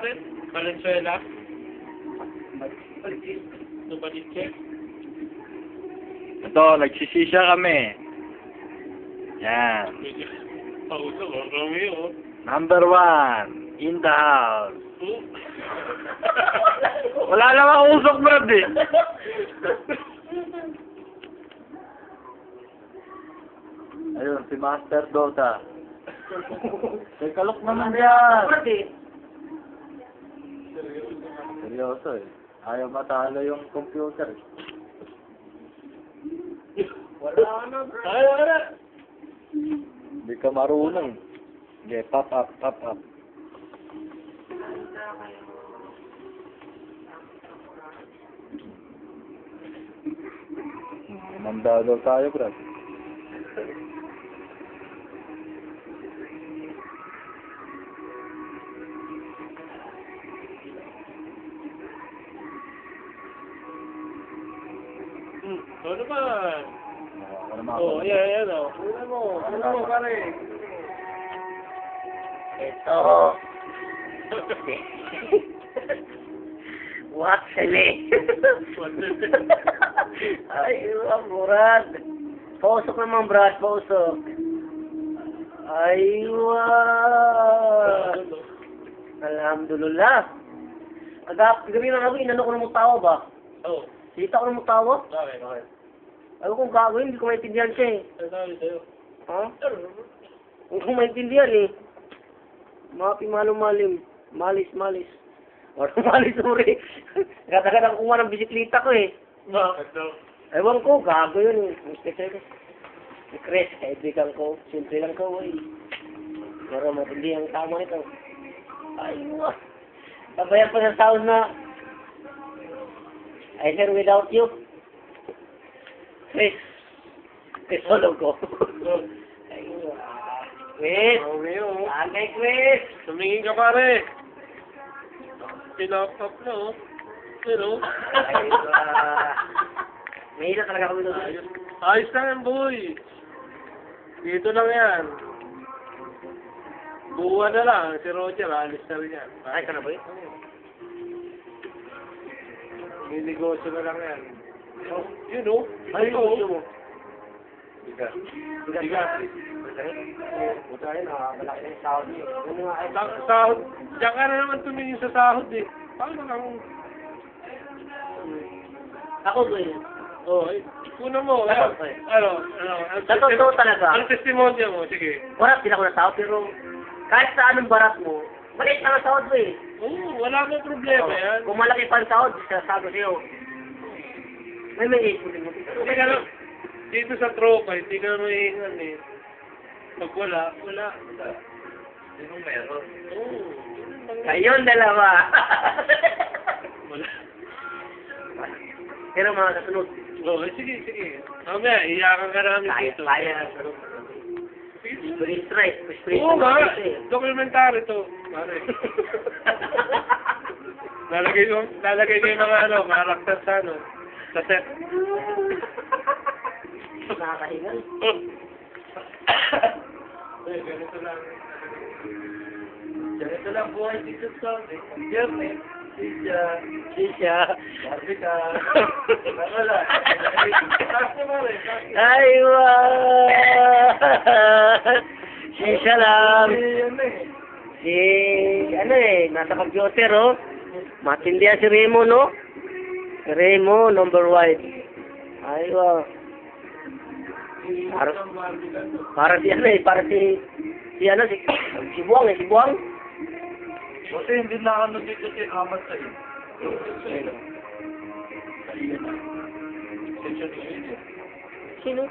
rin? Valenzuela? Nubalitche? Ito, nagsisisya kami. Yan. Pauso ko, Romeo. Number 1, in the house. Oh. Wala namang usok, Brad, eh. Ayun, si Master Dota. Teka, look naman yan. Seryoso, eh. Ayaw matalo yung computer, eh. Wala na, bro. Wala na. Hindi ka marunong. Okay, pop up, pop up. Mandado tayo, Brad. Ano naman? Oh, Ayan, o. Ano mo, pare? Ito. Waxele. Ay, Brad. Pausok naman, Brad. Pausok. Ay, Alhamdulillah. Gabi na ako, inano ko ng mutawa ba? Oo. Sita ko ng mutawa? Bakit? Ayaw kong gagawin, hindi ko maintindihan siya eh. Ano sabi sa'yo? Ha? Hindi ko maintindihan eh. Mapi malim. Malis. Walang malis, sorry. Katagal ko nga ng bisikleta ko eh. Bakit daw? Ewan ko, gago yun eh. Mr. Si Chris, kaibigan ko. Simple lang ko eh. Pero matindi ang tama nito. Ay, sabayan pa sa sound na I hear without you. Chris solo ko. Ay, Chris! Romeo. Agay, Chris! Tumingin ka, pare. Pinapap na, oh. Pero, Ay, mahirap talaga kami doon. ayos lang yan, boy. Dito lang yan. Buwan na lang. Si Roger, alis na rin yan. Ay, ka na ba yun? May negosyo na lang yan. Oh, yun, oh. Ay, gusto mo. Biga. Buta rin, malaki na yung sahod niyo. Ano nga, ay, Sahod. Diyan ka na naman tumingin sa sahod, eh. Paano lang? ako ba yun? Oh, kuna mo. Ano? Sa totoo talaga. Ano testimonya mo? Sige. Barat din ako na sahod, pero kahit sa anong barat mo, maliit lang ang sahod mo eh. Oo, wala mo problema yan. Kung malaki pa ang sahod, sasabi sa'yo. May ipon din mo. Hindi ka na, dito sa tropa, hindi ka na mahingan eh. Pag wala. Sino meron? Oo. Kayong dalawa. Wala. Pero mga kasunod, Okay, sige. Mamaya, iyakan ka namin dito. kaya. Stress. Oo nga, dokumentary to. Pare. Lalagay ko yung mga karakter sa sa set. Nakakahingal. Ganito lang buhay dito sa Jeremy. Sisya. Sabi ka. Wala. Ay, Sisya lang. Nasa computer, oh. Matindihan si Remo, no? Remo, number 1. Ay, para si Buwang. Kasi hindi na ano dito si Amat sa'yo. Sino?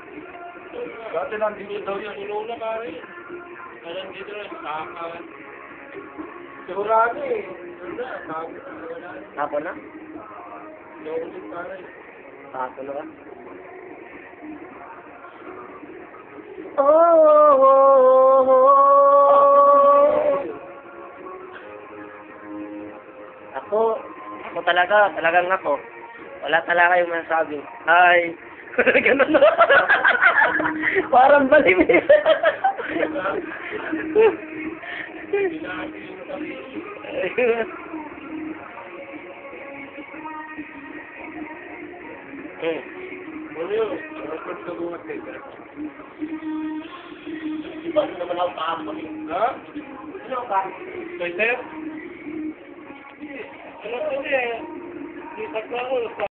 Dati nandito daw yun. Inuna ka rin. Nandito rin. Sigurado eh. Tapo na? Naulit ka rin. Tapo na ba? Oh. Ako talagang ako. Wala talaga yung masasabi. Ay, ganun na. Parang balim eh. Pinakita yung Ano yun? Record ka buhat kayo. Diba, ano naman ako kahapon eh. Ha? Ano ako kahapon? Kay Sir? Ano ko eh? Di ko